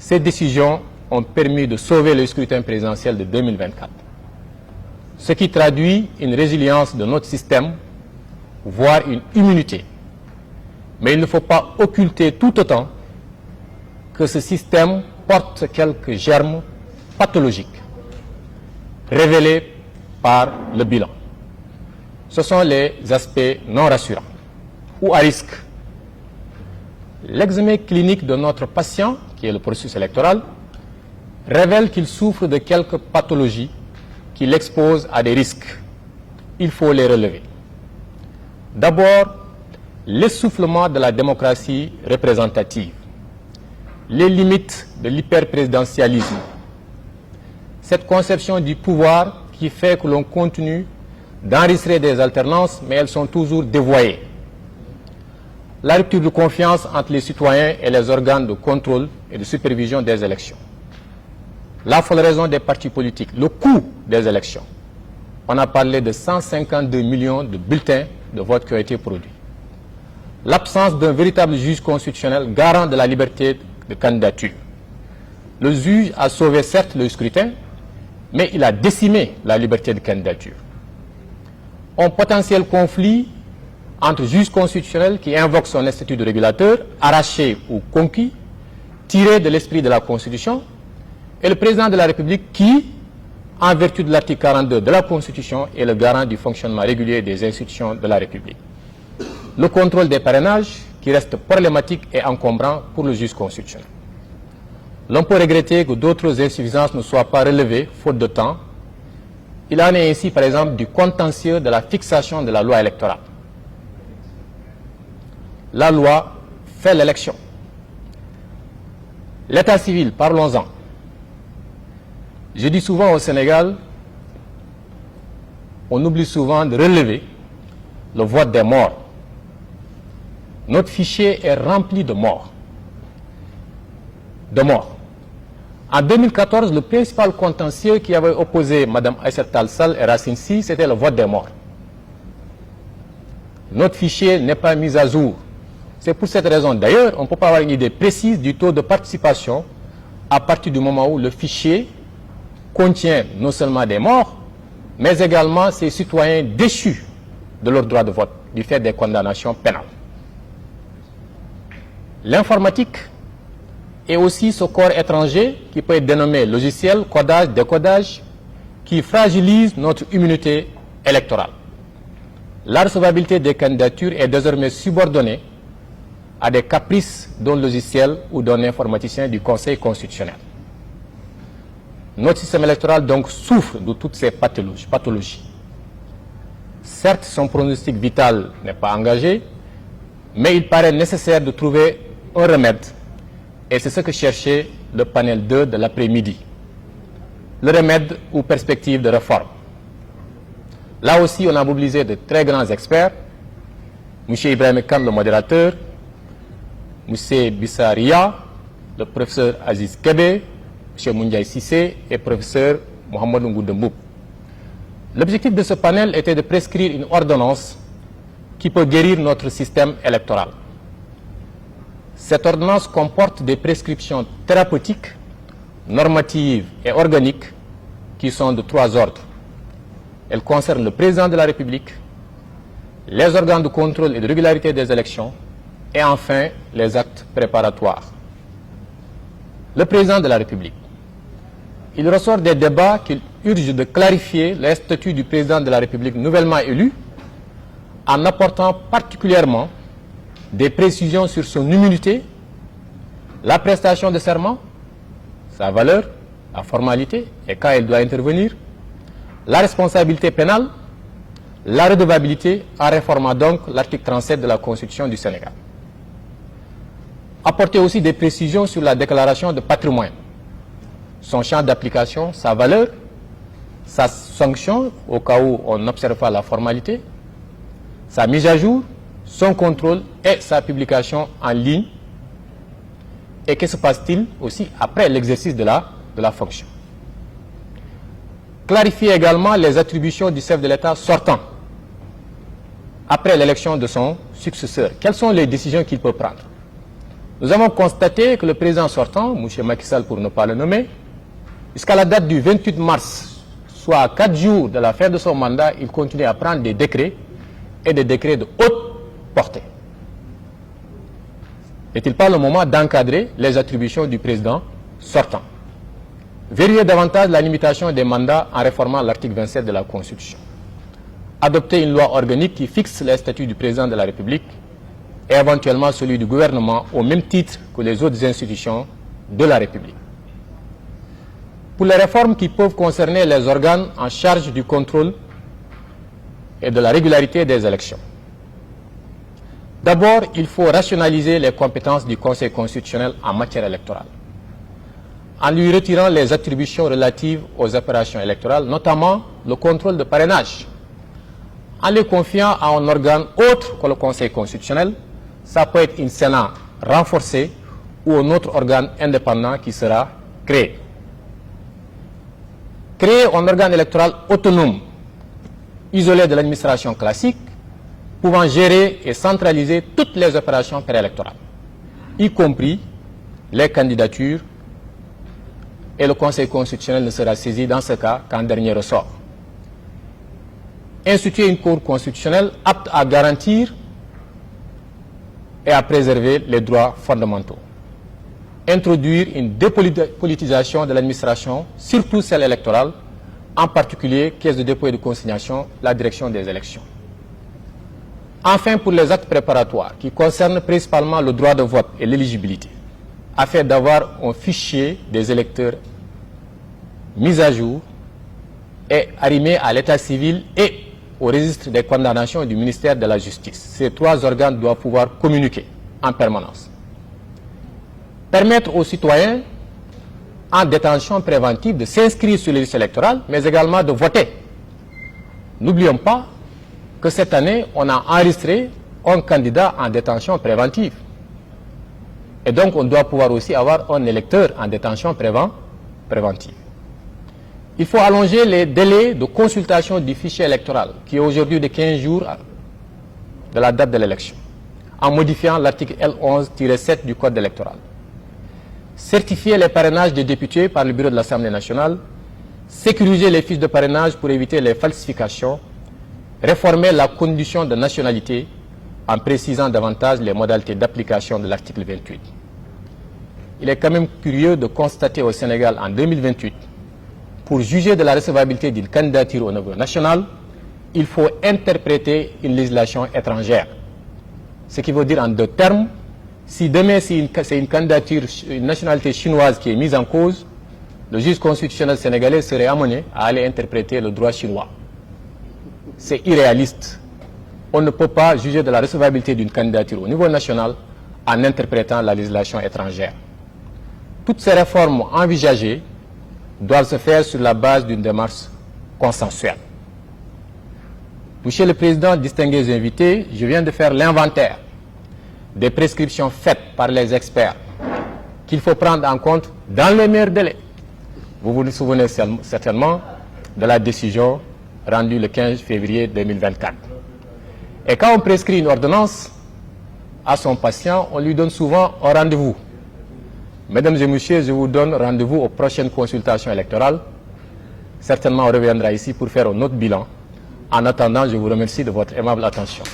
Ces décisions ont permis de sauver le scrutin présidentiel de 2024, ce qui traduit une résilience de notre système, voire une immunité. Mais il ne faut pas occulter tout autant que ce système porte quelques germes pathologiques révélés par le bilan. Ce sont les aspects non rassurants ou à risque. L'examen clinique de notre patient, qui est le processus électoral, révèle qu'il souffre de quelques pathologies qui l'exposent à des risques. Il faut les relever. D'abord, l'essoufflement de la démocratie représentative, les limites de l'hyperprésidentialisme, cette conception du pouvoir qui fait que l'on continue d'enregistrer des alternances, mais elles sont toujours dévoyées. La rupture de confiance entre les citoyens et les organes de contrôle et de supervision des élections. La floraison des partis politiques, le coût des élections. On a parlé de 152 millions de bulletins de vote qui ont été produits. L'absence d'un véritable juge constitutionnel garant de la liberté de candidature. Le juge a sauvé certes le scrutin, mais il a décimé la liberté de candidature. Un potentiel conflit entre juges constitutionnels qui invoquent son statut de régulateur, arraché ou conquis, tiré de l'esprit de la Constitution, et le président de la République qui, en vertu de l'article 42 de la Constitution, est le garant du fonctionnement régulier des institutions de la République. Le contrôle des parrainages qui reste problématique et encombrant pour le juge constitutionnel. L'on peut regretter que d'autres insuffisances ne soient pas relevées, faute de temps. Il en est ainsi, par exemple, du contentieux de la fixation de la loi électorale. La loi fait l'élection. L'état civil, parlons-en. Je dis souvent au Sénégal, on oublie souvent de relever le vote des morts. Notre fichier est rempli de morts. En 2014, le principal contentieux qui avait opposé Mme Aïssata Tall Sall et Racine Sy, c'était le vote des morts. Notre fichier n'est pas mis à jour. C'est pour cette raison, d'ailleurs, on ne peut pas avoir une idée précise du taux de participation à partir du moment où le fichier contient non seulement des morts, mais également ces citoyens déchus de leur droit de vote du fait des condamnations pénales. L'informatique est aussi ce corps étranger qui peut être dénommé logiciel, codage, décodage, qui fragilise notre immunité électorale. La recevabilité des candidatures est désormais subordonnée à des caprices d'un logiciel ou d'un informaticien du Conseil constitutionnel. Notre système électoral donc souffre de toutes ces pathologies. Certes, son pronostic vital n'est pas engagé, mais il paraît nécessaire de trouver un remède. Et c'est ce que cherchait le panel 2 de l'après-midi. Le remède ou perspective de réforme. Là aussi, on a mobilisé de très grands experts. M. Ibrahim Khan, le modérateur, M. Bissaria, le professeur Aziz Kébé, M. Moundiaï Sissé et le professeur Mohamed Ngoudemboub. L'objectif de ce panel était de prescrire une ordonnance qui peut guérir notre système électoral. Cette ordonnance comporte des prescriptions thérapeutiques, normatives et organiques qui sont de 3 ordres. Elle concerne le président de la République, les organes de contrôle et de régularité des élections et enfin les actes préparatoires. Le président de la République. Il ressort des débats qu'il urge de clarifier les statuts du président de la République nouvellement élu en apportant particulièrement des précisions sur son immunité, la prestation de serment, sa valeur, la formalité et quand elle doit intervenir, la responsabilité pénale, la redevabilité en réformant donc l'article 37 de la Constitution du Sénégal. Apporter aussi des précisions sur la déclaration de patrimoine, son champ d'application, sa valeur, sa sanction au cas où on n'observe pas la formalité, sa mise à jour, son contrôle et sa publication en ligne. Et que se passe-t-il aussi après l'exercice de la fonction? Clarifier également les attributions du chef de l'État sortant après l'élection de son successeur. Quelles sont les décisions qu'il peut prendre? nous avons constaté que le président sortant, M. Macky Sall pour ne pas le nommer, jusqu'à la date du 28 mars, soit à 4 jours de la fin de son mandat, il continue à prendre des décrets et des décrets de haute portée. N'est-il pas le moment d'encadrer les attributions du président sortant? Vérifier davantage la limitation des mandats en réformant l'article 27 de la Constitution. Adopter une loi organique qui fixe les statuts du président de la République et éventuellement celui du gouvernement au même titre que les autres institutions de la République. Pour les réformes qui peuvent concerner les organes en charge du contrôle et de la régularité des élections. D'abord, il faut rationaliser les compétences du Conseil constitutionnel en matière électorale, en lui retirant les attributions relatives aux opérations électorales, notamment le contrôle de parrainage, en les confiant à un organe autre que le Conseil constitutionnel. Ça peut être une Sénat renforcée ou un autre organe indépendant qui sera créé. Créer un organe électoral autonome, isolé de l'administration classique, pouvant gérer et centraliser toutes les opérations préélectorales, y compris les candidatures, et le Conseil constitutionnel ne sera saisi dans ce cas qu'en dernier ressort. Instituer une Cour constitutionnelle apte à garantir et à préserver les droits fondamentaux. Introduire une dépolitisation de l'administration, surtout celle électorale, en particulier caisse de dépôt et de consignation, la direction des élections. Enfin, pour les actes préparatoires qui concernent principalement le droit de vote et l'éligibilité, afin d'avoir un fichier des électeurs mis à jour et arrimé à l'état civil et au registre des condamnations du ministère de la Justice. Ces trois organes doivent pouvoir communiquer en permanence. Permettre aux citoyens en détention préventive de s'inscrire sur les listes électorales, mais également de voter. N'oublions pas que cette année, on a enregistré un candidat en détention préventive. Et donc, on doit pouvoir aussi avoir un électeur en détention préventive. Il faut allonger les délais de consultation du fichier électoral, qui est aujourd'hui de 15 jours de la date de l'élection, en modifiant l'article L11-7 du Code électoral. Certifier les parrainages des députés par le bureau de l'Assemblée nationale, sécuriser les fiches de parrainage pour éviter les falsifications, réformer la condition de nationalité en précisant davantage les modalités d'application de l'article 28. Il est quand même curieux de constater au Sénégal en 2028, pour juger de la recevabilité d'une candidature au niveau national, il faut interpréter une législation étrangère. Ce qui veut dire en deux termes, si demain c'est une candidature, une nationalité chinoise qui est mise en cause, le juge constitutionnel sénégalais serait amené à aller interpréter le droit chinois. C'est irréaliste. On ne peut pas juger de la recevabilité d'une candidature au niveau national en interprétant la législation étrangère. Toutes ces réformes envisagées doivent se faire sur la base d'une démarche consensuelle. Monsieur le Président, distingués invités, je viens de faire l'inventaire des prescriptions faites par les experts qu'il faut prendre en compte dans les meilleurs délais. Vous vous souvenez certainement de la décision rendue le 15 février 2024. Et quand on prescrit une ordonnance à son patient, on lui donne souvent un rendez-vous. Mesdames et messieurs, je vous donne rendez-vous aux prochaines consultations électorales. Certainement, on reviendra ici pour faire un autre bilan. En attendant, je vous remercie de votre aimable attention.